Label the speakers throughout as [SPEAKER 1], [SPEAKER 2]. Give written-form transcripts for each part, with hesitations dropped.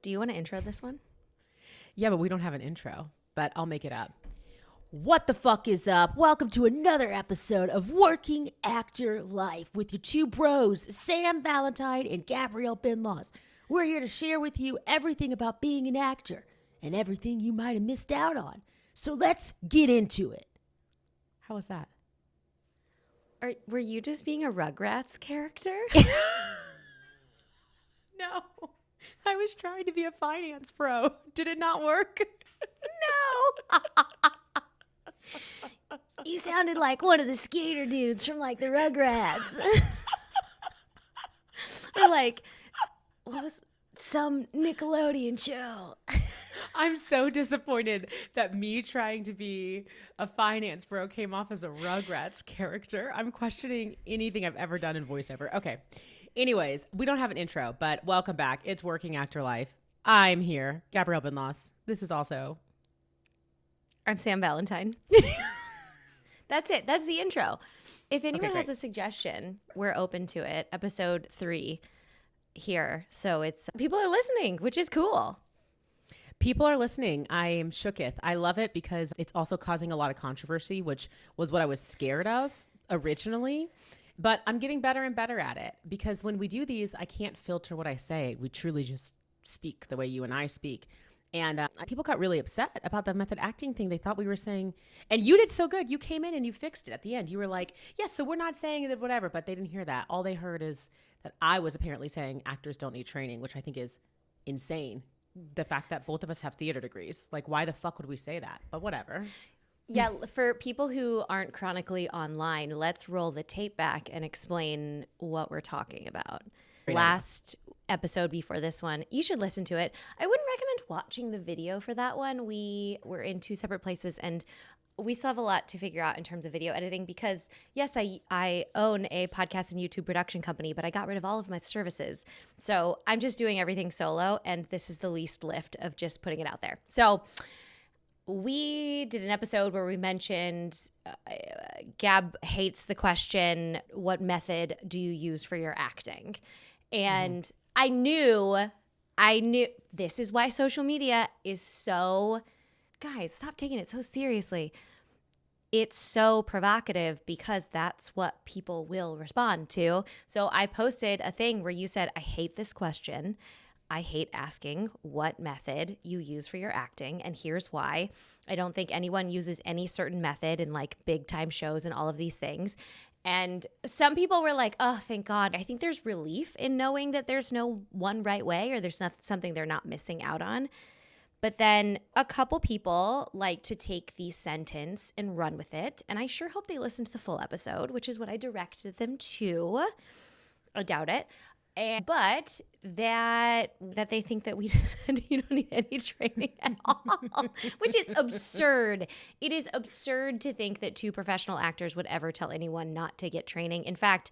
[SPEAKER 1] Do you want to intro this one?
[SPEAKER 2] Yeah, but we don't have an intro, but I'll make it up. What the fuck is up? Welcome to another episode of Working Actor Life with your two bros, Sam Valentine and Gabrielle Binlaws. We're here to share with you everything about being an actor and everything you might have missed out on. So let's get into it. How was that?
[SPEAKER 1] Were you just being a Rugrats character?
[SPEAKER 2] No, I was trying to be a finance pro. Did it not work?
[SPEAKER 1] No. You sounded like one of the skater dudes from like the Rugrats. Or like, what was some Nickelodeon show?
[SPEAKER 2] I'm so disappointed that me trying to be a finance bro came off as a Rugrats character. I'm questioning anything I've ever done in voiceover. Okay. Anyways, we don't have an intro, but welcome back. It's Working Actor Life. I'm here, Gabrielle Binlaws. This is also...
[SPEAKER 1] I'm Sam Valentine. That's it. That's the intro. If anyone has a suggestion, we're open to it. Episode 3 here. So it's people are listening, which is cool.
[SPEAKER 2] People are listening. I am shooketh. I love it because it's also causing a lot of controversy, which was what I was scared of originally. But I'm getting better and better at it because when we do these, I can't filter what I say. We truly just speak the way you and I speak. And people got really upset about the method acting thing. They thought we were saying, and you did so good. You came in and you fixed it at the end. You were like, yes, so we're not saying that whatever, but they didn't hear that. All they heard is that I was apparently saying actors don't need training, which I think is insane. The fact that both of us have theater degrees. Like, why the fuck would we say that? But whatever.
[SPEAKER 1] Yeah, for people who aren't chronically online, let's roll the tape back and explain what we're talking about. Last episode before this one, you should listen to it. I wouldn't recommend watching the video for that one. We were in two separate places and we still have a lot to figure out in terms of video editing because, yes, I own a podcast and YouTube production company, but I got rid of all of my services. So I'm just doing everything solo, and this is the least lift of just putting it out there. So we did an episode where we mentioned Gab hates the question, what method do you use for your acting? And I knew this is why social media is so, guys, stop taking it so seriously. It's so provocative because that's what people will respond to. So I posted a thing where you said, I hate this question. I hate asking what method you use for your acting, and here's why. I don't think anyone uses any certain method in like big time shows and all of these things. And some people were like, oh, thank God. I think there's relief in knowing that there's no one right way or there's not something they're not missing out on. But then a couple people like to take the sentence and run with it. And I sure hope they listen to the full episode, which is what I directed them to. I doubt it. But that they think that we just, you don't need any training at all, which is absurd. It is absurd to think that two professional actors would ever tell anyone not to get training. In fact,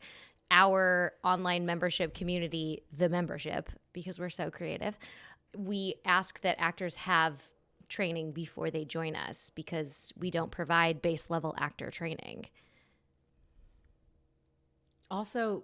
[SPEAKER 1] our online membership community, the membership, because we're so creative, we ask that actors have training before they join us because we don't provide base level actor training.
[SPEAKER 2] Also,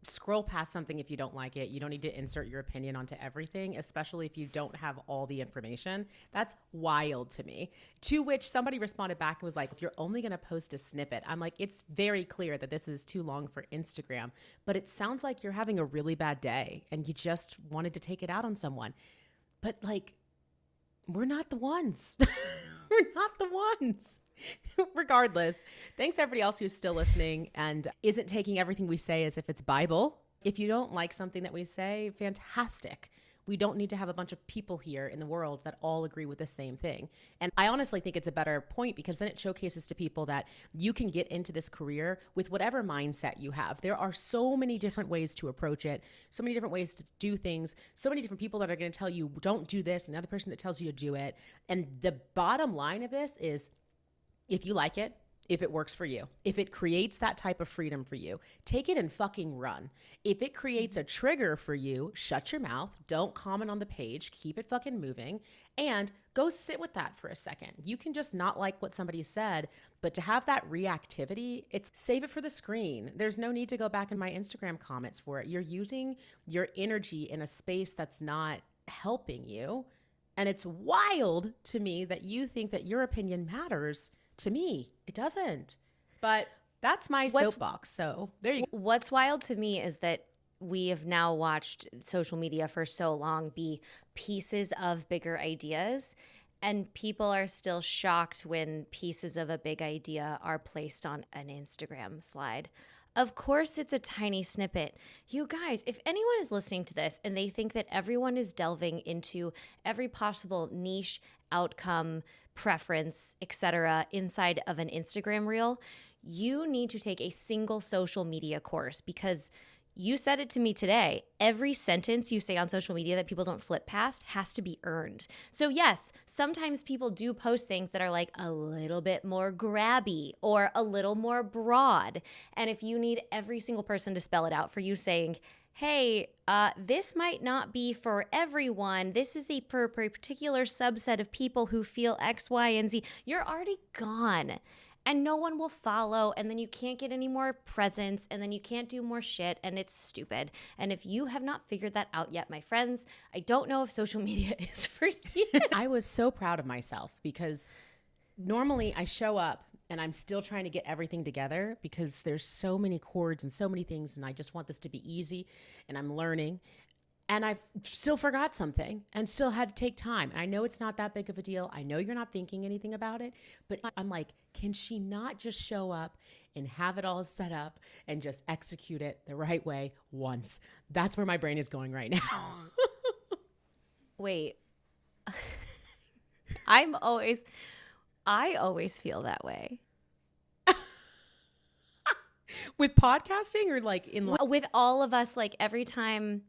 [SPEAKER 2] scroll past something if you don't like it. You don't need to insert your opinion onto everything, especially if you don't have all the information. That's wild to me. To which somebody responded back and was like, if you're only going to post a snippet, I'm like, it's very clear that this is too long for Instagram, but it sounds like you're having a really bad day and you just wanted to take it out on someone. But like, we're not the ones. We're not the ones. Regardless, thanks everybody else who's still listening and isn't taking everything we say as if it's Bible. If you don't like something that we say, fantastic. We don't need to have a bunch of people here in the world that all agree with the same thing. And I honestly think it's a better point because then it showcases to people that you can get into this career with whatever mindset you have. There are so many different ways to approach it, so many different ways to do things, so many different people that are going to tell you, don't do this, another person that tells you to do it. And the bottom line of this is, if you like it, if it works for you, if it creates that type of freedom for you, take it and fucking run. If it creates a trigger for you, shut your mouth, don't comment on the page, keep it fucking moving, and go sit with that for a second. You can just not like what somebody said, but to have that reactivity, it's save it for the screen. There's no need to go back in my Instagram comments for it. You're using your energy in a space that's not helping you. And it's wild to me that you think that your opinion matters. To me, it doesn't. But that's my soapbox. So there you go.
[SPEAKER 1] What's wild to me is that we have now watched social media for so long be pieces of bigger ideas, and people are still shocked when pieces of a big idea are placed on an Instagram slide. Of course, it's a tiny snippet. You guys, if anyone is listening to this and they think that everyone is delving into every possible niche, outcome, preference, etc., inside of an Instagram reel, you need to take a single social media course, because you said it to me today. Every sentence you say on social media that people don't flip past has to be earned. So yes, sometimes people do post things that are like a little bit more grabby or a little more broad. And if you need every single person to spell it out for you, saying, hey, this might not be for everyone. This is for a particular subset of people who feel X, Y, and Z. You're already gone. And no one will follow, and then you can't get any more presents, and then you can't do more shit, and it's stupid. And if you have not figured that out yet, my friends, I don't know if social media is for you.
[SPEAKER 2] I was so proud of myself, because normally I show up and I'm still trying to get everything together because there's so many chords and so many things, and I just want this to be easy, and I'm learning. And I still forgot something and still had to take time. And I know it's not that big of a deal. I know you're not thinking anything about it, but I'm like, can she not just show up and have it all set up and just execute it the right way once? That's where my brain is going right now.
[SPEAKER 1] Wait, I always feel that way.
[SPEAKER 2] With podcasting, or like in life?
[SPEAKER 1] With all of us, like every time.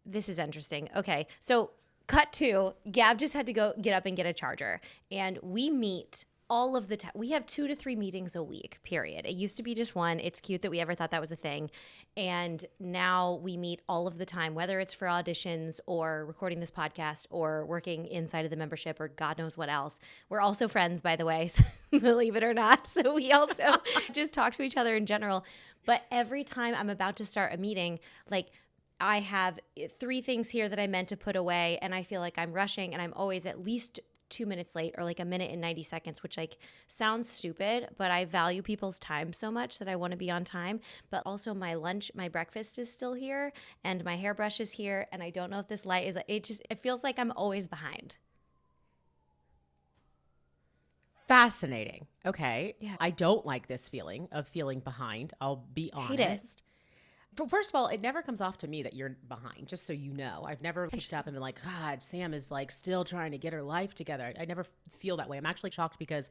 [SPEAKER 1] This is interesting. Okay, so cut to, Gab just had to go get up and get a charger. And we meet all of the time. We have 2 to 3 meetings a week, period. It used to be just one. It's cute that we ever thought that was a thing. And now we meet all of the time, whether it's for auditions or recording this podcast or working inside of the membership or God knows what else. We're also friends, by the way, believe it or not. So we also just talk to each other in general. But every time I'm about to start a meeting, like, I have 3 things here that I meant to put away, and I feel like I'm rushing, and I'm always at least 2 minutes late, or like a minute and 90 seconds, which like sounds stupid, but I value people's time so much that I want to be on time. But also my breakfast is still here, and my hairbrush is here, and I don't know if this light is, it feels like I'm always behind.
[SPEAKER 2] Fascinating. Okay.
[SPEAKER 1] Yeah.
[SPEAKER 2] I don't like this feeling of feeling behind. I'll be honest.
[SPEAKER 1] Hate it.
[SPEAKER 2] First of all, it never comes off to me that you're behind, just so you know. I've never pushed up and been like, God, Sam is like still trying to get her life together. I never feel that way. I'm actually shocked because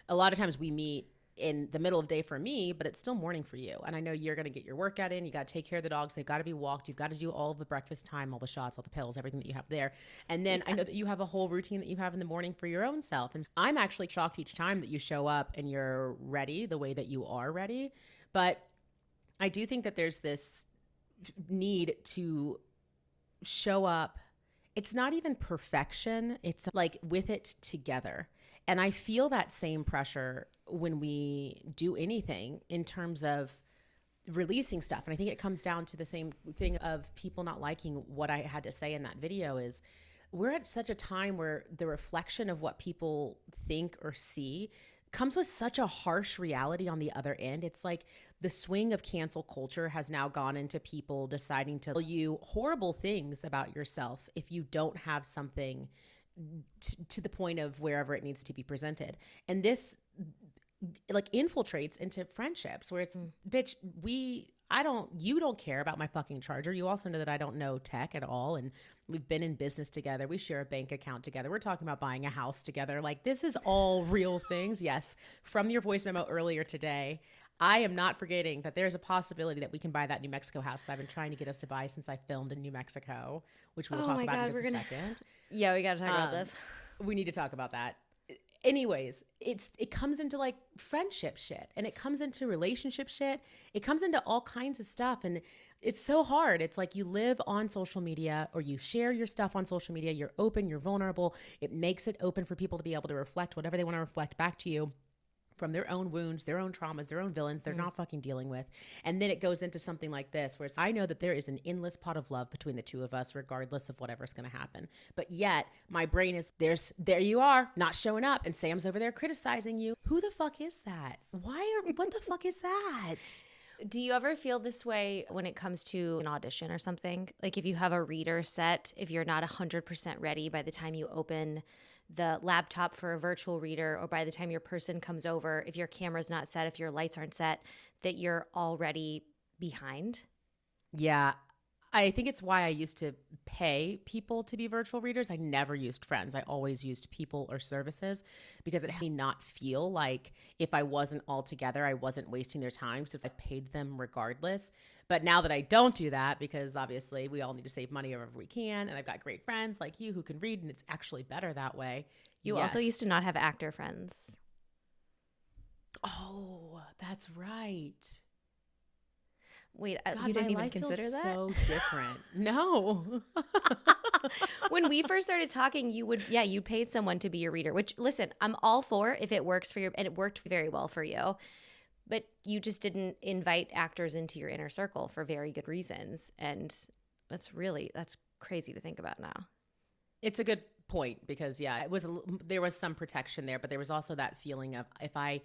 [SPEAKER 2] a lot of times we meet in the middle of the day for me, but it's still morning for you. And I know you're going to get your workout in. You got to take care of the dogs. They've got to be walked. You've got to do all of the breakfast time, all the shots, all the pills, everything that you have there. And then I know that you have a whole routine that you have in the morning for your own self. And I'm actually shocked each time that you show up and you're ready the way that you are ready. But I do think that there's this need to show up. It's not even perfection. It's like with it together. And I feel that same pressure when we do anything in terms of releasing stuff. And I think it comes down to the same thing of people not liking what I had to say in that video. Is we're at such a time where the reflection of what people think or see comes with such a harsh reality on the other end. It's like the swing of cancel culture has now gone into people deciding to tell you horrible things about yourself if you don't have something to the point of wherever it needs to be presented. And this like infiltrates into friendships where it's, bitch, you don't care about my fucking charger. You also know that I don't know tech at all. And we've been in business together. We share a bank account together. We're talking about buying a house together. Like, this is all real things. Yes. From your voice memo earlier today, I am not forgetting that there's a possibility that we can buy that New Mexico house that I've been trying to get us to buy since I filmed in New Mexico, which we'll talk about in just a second.
[SPEAKER 1] Yeah, we got to talk about this.
[SPEAKER 2] We need to talk about that. Anyways, it comes into like friendship shit, and it comes into relationship shit. It comes into all kinds of stuff, and it's so hard. It's like you live on social media, or you share your stuff on social media. You're open, you're vulnerable. It makes it open for people to be able to reflect whatever they want to reflect back to you. from their own wounds, their own traumas, their own villains they're not fucking dealing with. And then it goes into something like this, where I know that there is an endless pot of love between the two of us, regardless of whatever's going to happen. But yet my brain is, there you are, not showing up. And Sam's over there criticizing you. Who the fuck is that? What the fuck is that?
[SPEAKER 1] Do you ever feel this way when it comes to an audition or something? Like if you have a reader set, if you're not 100% ready by the time you open the laptop for a virtual reader, or by the time your person comes over, if your camera's not set, if your lights aren't set, that you're already behind?
[SPEAKER 2] Yeah. I think it's why I used to pay people to be virtual readers. I never used friends. I always used people or services, because it had me not feel like if I wasn't all together, I wasn't wasting their time, because I paid them regardless. But now that I don't do that, because obviously we all need to save money wherever we can, and I've got great friends like you who can read, and it's actually better that way.
[SPEAKER 1] You also used to not have actor friends.
[SPEAKER 2] Oh, that's right.
[SPEAKER 1] Wait,
[SPEAKER 2] God,
[SPEAKER 1] you didn't
[SPEAKER 2] my
[SPEAKER 1] even
[SPEAKER 2] life
[SPEAKER 1] consider
[SPEAKER 2] feels
[SPEAKER 1] that?
[SPEAKER 2] so different. No.
[SPEAKER 1] When we first started talking, you paid someone to be your reader, which, listen, I'm all for if it works for you, and it worked very well for you. But you just didn't invite actors into your inner circle for very good reasons. And that's crazy to think about now.
[SPEAKER 2] It's a good point, because there was some protection there, but there was also that feeling of, if I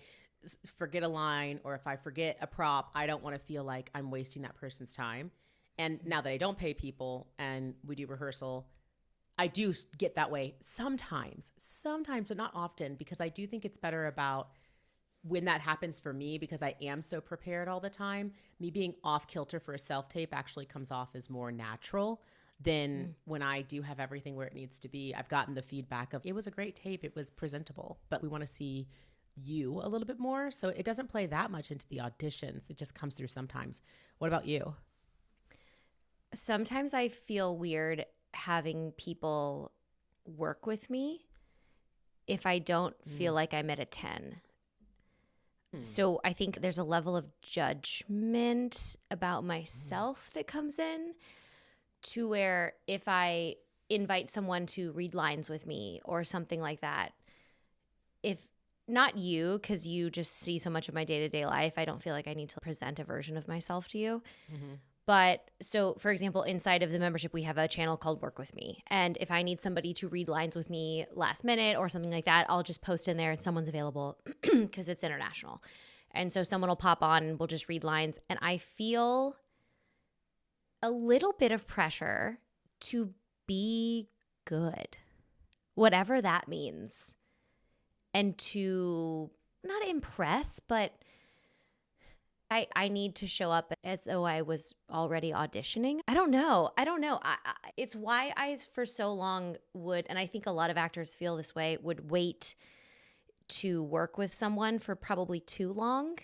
[SPEAKER 2] forget a line or if I forget a prop, I don't want to feel like I'm wasting that person's time. And now that I don't pay people and we do rehearsal, I do get that way sometimes, but not often, because I do think it's better about when that happens for me, because I am so prepared all the time. Me being off kilter for a self-tape actually comes off as more natural than when I do have everything where it needs to be. I've gotten the feedback of, it was a great tape, it was presentable, but we want to see you a little bit more. So it doesn't play that much into the auditions. It just comes through sometimes. What about you?
[SPEAKER 1] Sometimes I feel weird having people work with me if I don't feel like I'm at a 10. So I think there's a level of judgment about myself that comes in, to where if I invite someone to read lines with me or something like that, if not you, because you just see so much of my day-to-day life, I don't feel like I need to present a version of myself to you. But so, for example, inside of the membership, we have a channel called Work With Me. And if I need somebody to read lines with me last minute or something like that, I'll just post in there and someone's available because it's international. And so someone will pop on and we'll just read lines. And I feel a little bit of pressure to be good, whatever that means. And to not impress, but I need to show up as though I was already auditioning. I don't know. It's why I, for so long, would, and I think a lot of actors feel this way, would wait to work with someone for probably too long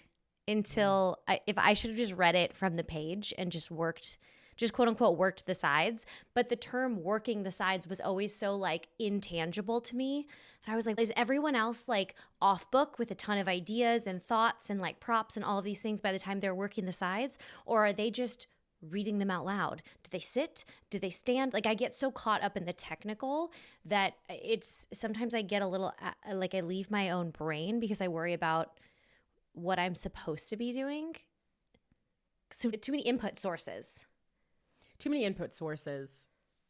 [SPEAKER 1] until if I should have just read it from the page and just quote unquote worked the sides. But the term working the sides was always so like intangible to me. And I was like, is everyone else like off book with a ton of ideas and thoughts and like props and all of these things by the time they're working the sides? Or are they just reading them out loud? Do they sit? Do they stand? Like I get so caught up in the technical that sometimes I get a little like I leave my own brain because I worry about what I'm supposed to be doing. So too many input sources.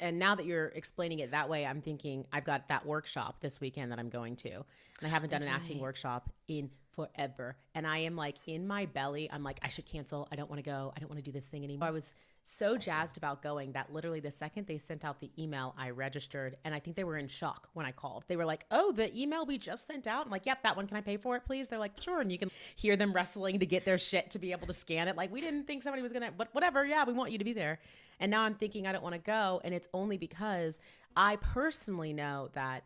[SPEAKER 2] And now that you're explaining it that way, I'm thinking I've got that workshop this weekend that I'm going to. And I haven't done an acting workshop in forever. And I am like in my belly, I'm like, I should cancel. I don't want to go. I don't want to do this thing anymore. I was so jazzed about going that literally the second they sent out the email, I registered. And I think they were in shock when I called. They were like, oh, the email we just sent out? I'm like, yep, that one. Can I pay for it, please? They're like, sure. And you can hear them wrestling to get their shit to be able to scan it. Like, we didn't think somebody was going to, but whatever. Yeah, we want you to be there. And now I'm thinking I don't want to go. And it's only because I personally know that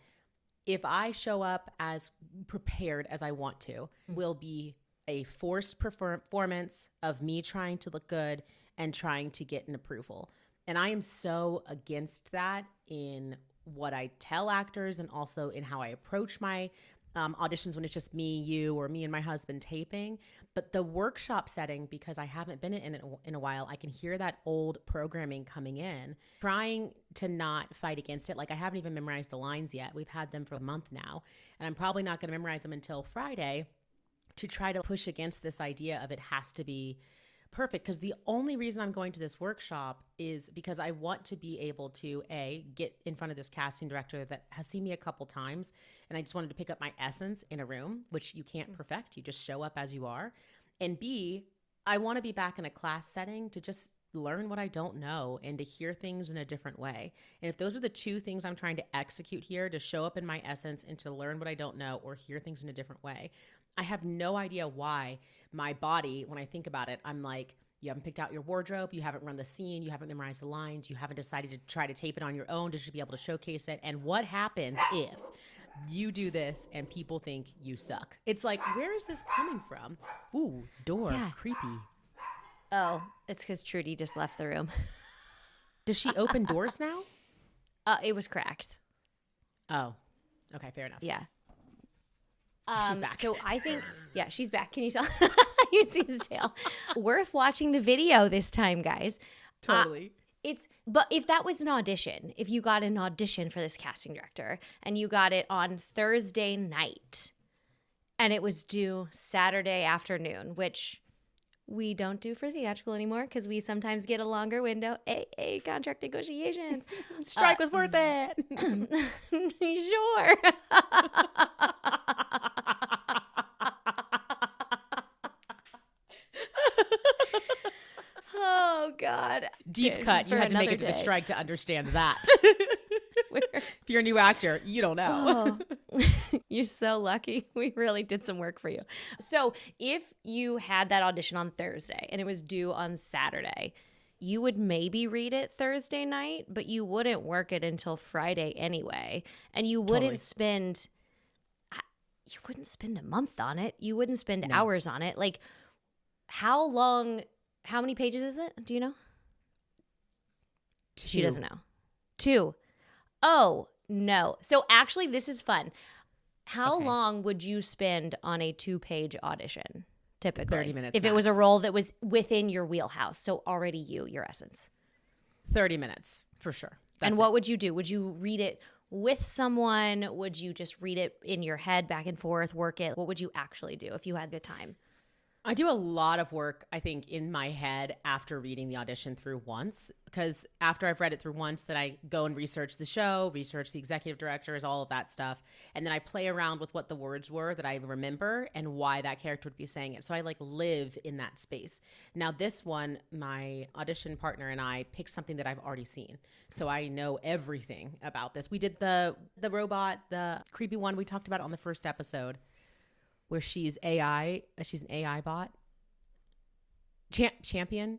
[SPEAKER 2] if I show up as prepared as I want to, will be a forced performance of me trying to look good and trying to get an approval. And I am so against that in what I tell actors and also in how I approach my auditions when it's just me, you, or me and my husband taping. But the workshop setting, because I haven't been in it in a while, I can hear that old programming coming in, trying to not fight against it. Like I haven't even memorized the lines yet. We've had them for a month now, and I'm probably not going to memorize them until Friday. to try to push against this idea of it has to be perfect. Because the only reason I'm going to this workshop is because I want to be able to, A, get in front of this casting director that has seen me a couple times. And I just wanted to pick up my essence in a room, which you can't perfect. You just show up as you are. And B, I want to be back in a class setting to just learn what I don't know and to hear things in a different way. And if those are the two things I'm trying to execute here, to show up in my essence and to learn what I don't know or hear things in a different way, I have no idea why my body, when I think about it, I'm like, you haven't picked out your wardrobe, you haven't run the scene, you haven't memorized the lines, you haven't decided to try to tape it on your own to be able to showcase it. And what happens if you do this and people think you suck? It's like, where is this coming from? Ooh, door, creepy.
[SPEAKER 1] Oh, it's because Trudy just left the room.
[SPEAKER 2] Does she open doors now?
[SPEAKER 1] It was cracked.
[SPEAKER 2] Oh, okay, fair enough.
[SPEAKER 1] Yeah.
[SPEAKER 2] She's back.
[SPEAKER 1] So I think, yeah, she's back. Can you tell? You see the tail. Worth watching the video this time, guys.
[SPEAKER 2] Totally.
[SPEAKER 1] But if that was an audition, if you got an audition for this casting director and you got it on Thursday night and it was due Saturday afternoon, which we don't do for theatrical anymore because we sometimes get a longer window. Contract negotiations.
[SPEAKER 2] Strike was worth it.
[SPEAKER 1] Sure. Oh, God.
[SPEAKER 2] Deep cut. You had to make it to the strike to understand that. If you're a new actor, you don't know.
[SPEAKER 1] Oh, you're so lucky. We really did some work for you. So if you had that audition on Thursday and it was due on Saturday, you would maybe read it Thursday night, but you wouldn't work it until Friday anyway. And you wouldn't spend a month on it. You wouldn't spend hours on it. Like, how many pages is it? Do you know?
[SPEAKER 2] 2.
[SPEAKER 1] She doesn't know. 2. Oh, no. So actually, this is fun. How long would you spend on a 2-page audition, typically?
[SPEAKER 2] 30 minutes
[SPEAKER 1] If
[SPEAKER 2] max.
[SPEAKER 1] it was a role that was within your wheelhouse, so already your essence.
[SPEAKER 2] 30 minutes, for sure.
[SPEAKER 1] And what would you do? Would you read it with someone? Would you just read it in your head back and forth, work it? What would you actually do if you had the time?
[SPEAKER 2] I do a lot of work, I think, in my head after reading the audition through once, because after I've read it through once, then I go and research the show, research the executive directors, all of that stuff. And then I play around with what the words were that I remember and why that character would be saying it. So I live in that space. Now this one, my audition partner and I picked something that I've already seen. So I know everything about this. We did the robot, the creepy one we talked about on the first episode, where she's an AI bot. Companion.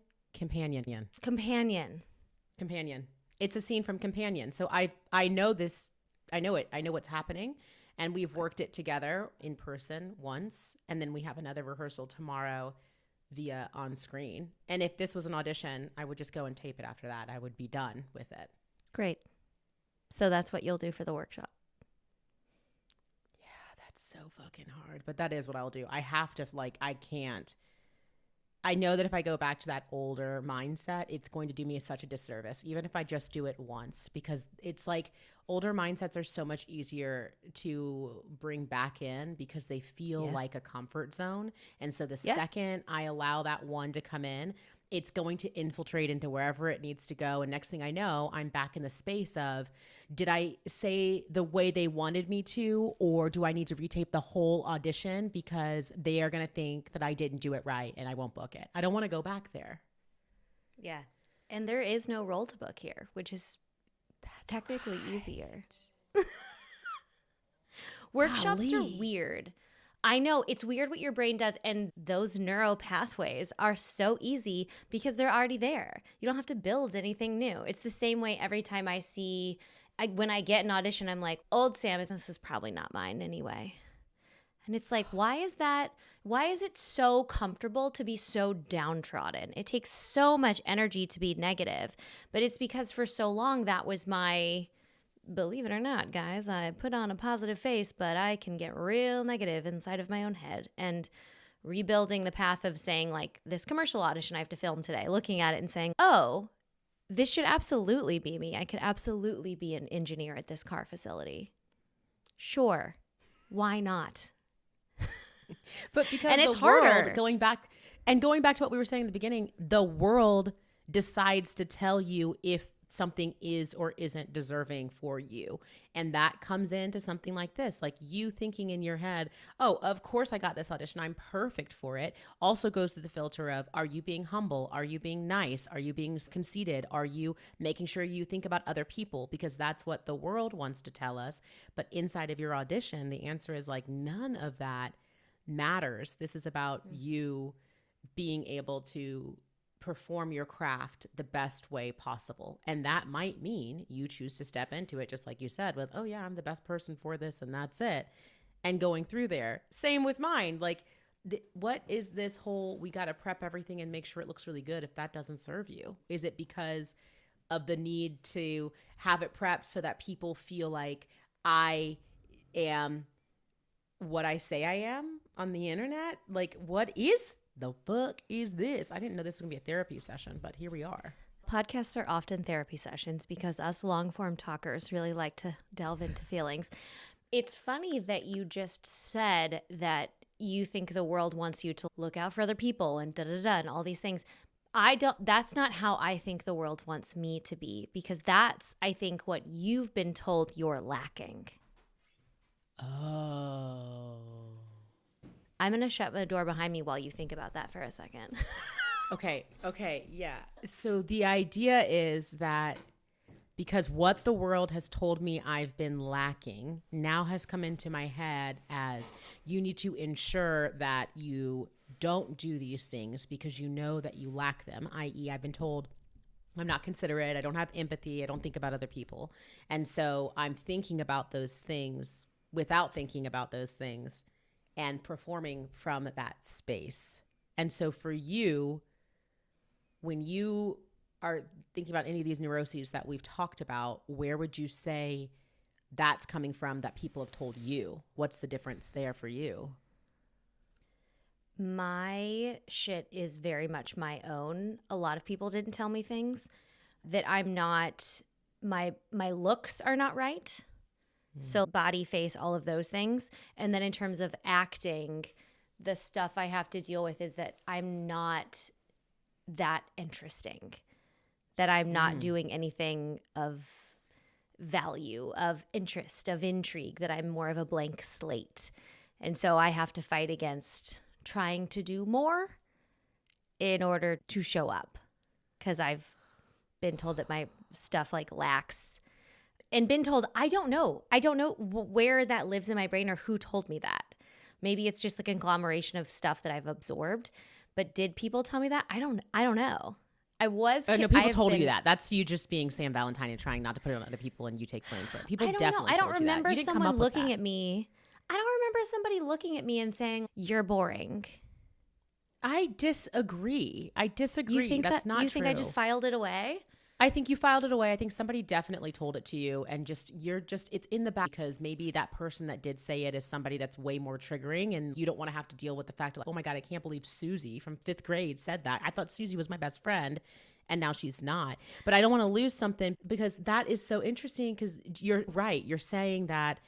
[SPEAKER 2] It's a scene from Companion. So I know this, I know what's happening. And we've worked it together in person once. And then we have another rehearsal tomorrow via on screen. And if this was an audition, I would just go and tape it after that. I would be done with it.
[SPEAKER 1] Great. So that's what you'll do for the workshop.
[SPEAKER 2] So fucking hard, but that is what I'll do. I have to, I can't. I know that if I go back to that older mindset, it's going to do me such a disservice, even if I just do it once, because it's like older mindsets are so much easier to bring back in because they feel like a comfort zone. And so the second I allow that one to come in, it's going to infiltrate into wherever it needs to go. And next thing I know, I'm back in the space of, did I say the way they wanted me to, or do I need to retape the whole audition because they are going to think that I didn't do it right and I won't book it? I don't want to go back there.
[SPEAKER 1] Yeah. And there is no role to book here, which is technically easier. Workshops are weird. I know it's weird what your brain does, and those neural pathways are so easy because they're already there. You don't have to build anything new. It's the same way every time when I get an audition, I'm like, old Sam, this is probably not mine anyway. And it's like, why is it so comfortable to be so downtrodden? It takes so much energy to be negative, but it's because for so long that was my... Believe it or not, guys, I put on a positive face, but I can get real negative inside of my own head. And rebuilding the path of saying, this commercial audition I have to film today, looking at it and saying, oh, this should absolutely be me. I could absolutely be an engineer at this car facility. Sure. Why not?
[SPEAKER 2] But because
[SPEAKER 1] And it's
[SPEAKER 2] the world,
[SPEAKER 1] harder.
[SPEAKER 2] going back to what we were saying in the beginning, the world decides to tell you if something is or isn't deserving for you. And that comes into something like this, like you thinking in your head, oh, of course I got this audition, I'm perfect for it. Also goes through the filter of, are you being humble? Are you being nice? Are you being conceited? Are you making sure you think about other people? Because that's what the world wants to tell us. But inside of your audition, the answer is like, none of that matters. This is about you being able to perform your craft the best way possible. And that might mean you choose to step into it, just like you said, with, oh yeah, I'm the best person for this and that's it. And going through there. Same with mine. Like, what is this whole, we got to prep everything and make sure it looks really good if that doesn't serve you? Is it because of the need to have it prepped so that people feel like I am what I say I am on the internet? Like, what is the fuck is this? I didn't know this was gonna be a therapy session, but here we are.
[SPEAKER 1] Podcasts are often therapy sessions because us long form talkers really like to delve into feelings. It's funny that you just said that you think the world wants you to look out for other people and and all these things. That's not how I think the world wants me to be, because that's, I think, what you've been told you're lacking.
[SPEAKER 2] Oh.
[SPEAKER 1] I'm going to shut the door behind me while you think about that for a second.
[SPEAKER 2] Okay, yeah. So the idea is that because what the world has told me I've been lacking now has come into my head as you need to ensure that you don't do these things because you know that you lack them, i.e. I've been told I'm not considerate, I don't have empathy, I don't think about other people. And so I'm thinking about those things without thinking about those things and performing from that space. And so for you, when you are thinking about any of these neuroses that we've talked about, where would you say that's coming from that people have told you? What's the difference there for you?
[SPEAKER 1] My shit is very much my own. A lot of people didn't tell me things that I'm not, my looks are not right. So body, face, all of those things. And then in terms of acting, the stuff I have to deal with is that I'm not that interesting, that I'm not doing anything of value, of interest, of intrigue, that I'm more of a blank slate. And so I have to fight against trying to do more in order to show up, because I've been told that my stuff like lacks, and been told, I don't know where that lives in my brain or who told me that. Maybe it's just a conglomeration of stuff that I've absorbed. But did people tell me that? I don't know.
[SPEAKER 2] No, people told you that. That's you just being Sam Valentine and trying not to put it on other people, and you take blame for it. People definitely
[SPEAKER 1] I don't
[SPEAKER 2] told you that.
[SPEAKER 1] remember
[SPEAKER 2] You didn't come
[SPEAKER 1] someone
[SPEAKER 2] up with
[SPEAKER 1] looking
[SPEAKER 2] that.
[SPEAKER 1] at me. I don't remember somebody looking at me and saying, "You're boring."
[SPEAKER 2] I disagree.
[SPEAKER 1] You think
[SPEAKER 2] That's not true.
[SPEAKER 1] You think I just filed it away?
[SPEAKER 2] I think you filed it away. I think somebody definitely told it to you, and it's in the back because maybe that person that did say it is somebody that's way more triggering, and you don't want to have to deal with the fact of, like, oh my God, I can't believe Susie from 5th grade said that. I thought Susie was my best friend, and now she's not. But I don't want to lose something, because that is so interesting, because you're right. You're saying that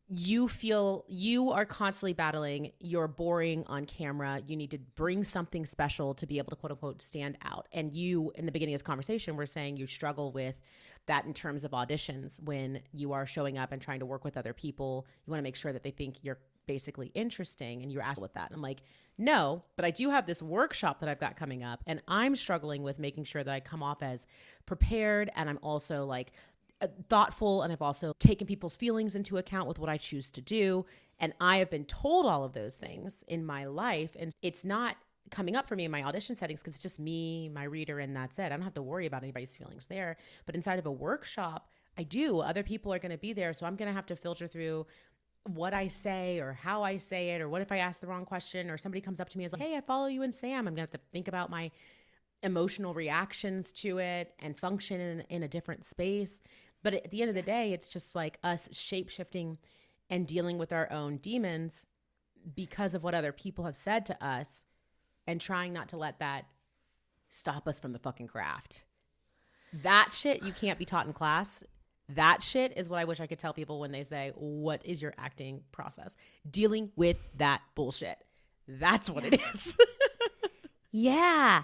[SPEAKER 2] you feel you are constantly battling, you're boring on camera, you need to bring something special to be able to quote unquote stand out. And you, in the beginning of this conversation, were saying you struggle with that in terms of auditions. When you are showing up and trying to work with other people, you want to make sure that they think you're basically interesting, and you're asked with that. And I'm like, no, but I do have this workshop that I've got coming up, and I'm struggling with making sure that I come off as prepared, and I'm also like thoughtful, and I've also taken people's feelings into account with what I choose to do. And I have been told all of those things in my life, and it's not coming up for me in my audition settings because it's just me, my reader, and that's it. I don't have to worry about anybody's feelings there. But inside of a workshop, I do. Other people are going to be there, so I'm going to have to filter through what I say or how I say it, or what if I ask the wrong question, or somebody comes up to me and is like, hey, I follow you and Sam. I'm going to have to think about my emotional reactions to it and function in a different space. But at the end of the day, it's just like us shape-shifting and dealing with our own demons because of what other people have said to us, and trying not to let that stop us from the fucking craft. That shit you can't be taught in class. That shit is what I wish I could tell people when they say, what is your acting process? Dealing with that bullshit. That's what it is.
[SPEAKER 1] Yeah.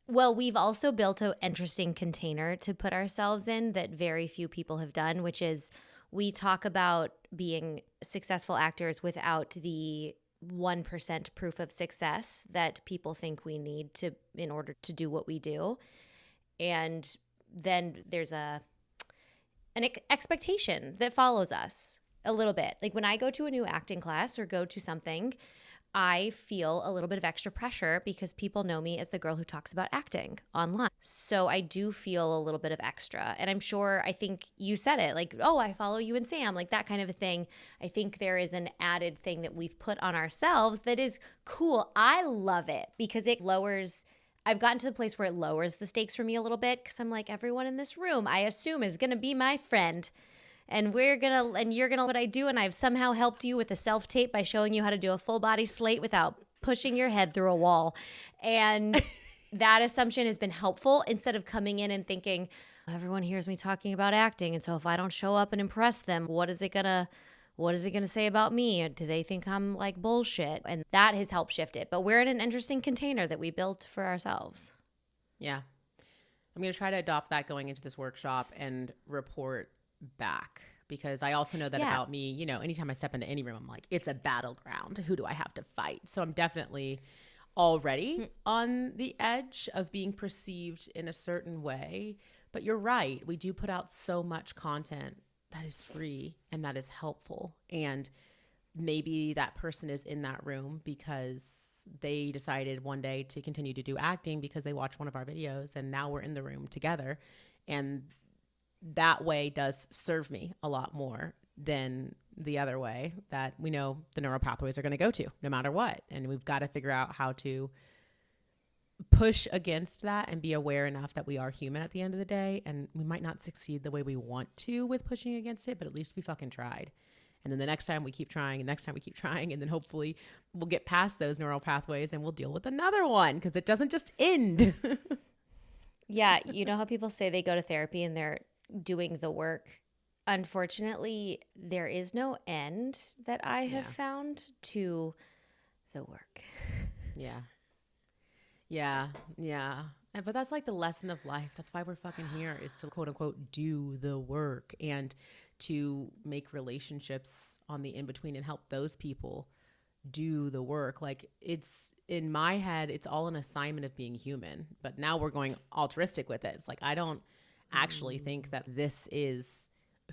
[SPEAKER 1] Well, we've also built an interesting container to put ourselves in that very few people have done, which is we talk about being successful actors without the 1% proof of success that people think we need to in order to do what we do. And then there's an expectation that follows us a little bit. Like when I go to a new acting class or go to something, I feel a little bit of extra pressure because people know me as the girl who talks about acting online. So I do feel a little bit of extra. And I'm sure, I think you said it, like, oh, I follow you and Sam, like that kind of a thing. I think there is an added thing that we've put on ourselves that is cool. I love it because it lowers, I've gotten to the place where it lowers the stakes for me a little bit because I'm like, everyone in this room, I assume is going to be my friend. And you're gonna what I do, and I've somehow helped you with a self-tape by showing you how to do a full body slate without pushing your head through a wall. And that assumption has been helpful instead of coming in and thinking, everyone hears me talking about acting, and so if I don't show up and impress them, what is it gonna say about me? Do they think I'm like bullshit? And that has helped shift it. But we're in an interesting container that we built for ourselves.
[SPEAKER 2] Yeah. I'm going to try to adopt that going into this workshop and report back, because I also know that about me, you know, anytime I step into any room, I'm like, it's a battleground. Who do I have to fight? So I'm definitely already on the edge of being perceived in a certain way. But you're right. We do put out so much content that is free and that is helpful. And maybe that person is in that room because they decided one day to continue to do acting because they watched one of our videos, and now we're in the room together. And that way does serve me a lot more than the other way that we know the neural pathways are going to go to no matter what. And we've got to figure out how to push against that and be aware enough that we are human at the end of the day. And we might not succeed the way we want to with pushing against it, but at least we fucking tried. And then the next time we keep trying, and next time we keep trying, and then hopefully we'll get past those neural pathways and we'll deal with another one, because it doesn't just end.
[SPEAKER 1] Yeah. You know how people say they go to therapy and they're doing the work. Unfortunately, there is no end that I have found to the work.
[SPEAKER 2] Yeah. But that's like the lesson of life. That's why we're fucking here, is to quote unquote do the work and to make relationships on the in-between and help those people do the work. Like, it's in my head, it's all an assignment of being human, but now we're going altruistic with it. It's like, I don't actually think that this is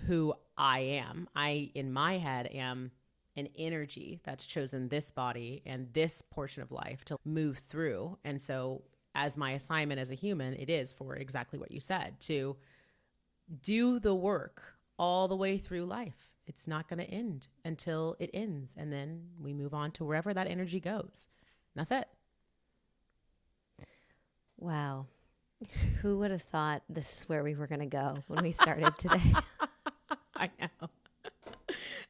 [SPEAKER 2] who I am. I, in my head, am an energy that's chosen this body and this portion of life to move through. And so as my assignment as a human, it is for exactly what you said, to do the work all the way through life. It's not going to end until it ends. And then we move on to wherever that energy goes. And that's it.
[SPEAKER 1] Wow. Who would have thought this is where we were going to go when we started today?
[SPEAKER 2] I know.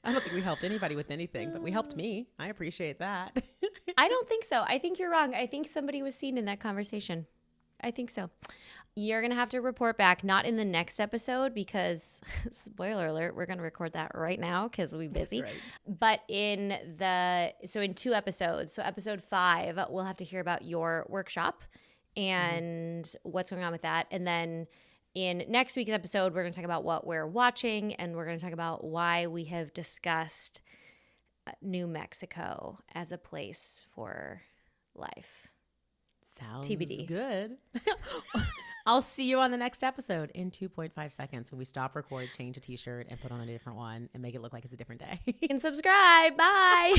[SPEAKER 2] I don't think we helped anybody with anything, but we helped me. I appreciate that.
[SPEAKER 1] I don't think so. I think you're wrong. I think somebody was seen in that conversation. I think so. You're going to have to report back, not in the next episode because, spoiler alert, we're going to record that right now because we're busy.
[SPEAKER 2] That's right.
[SPEAKER 1] But in 2 episodes, so episode 5, we'll have to hear about your workshop and what's going on with that. And then in next week's episode, we're going to talk about what we're watching, and we're going to talk about why we have discussed New Mexico as a place for life.
[SPEAKER 2] Sounds
[SPEAKER 1] TBD.
[SPEAKER 2] Good. I'll see you on the next episode in 2.5 seconds when we stop, record, change a t-shirt, and put on a different one and make it look like it's a different day.
[SPEAKER 1] And subscribe. Bye.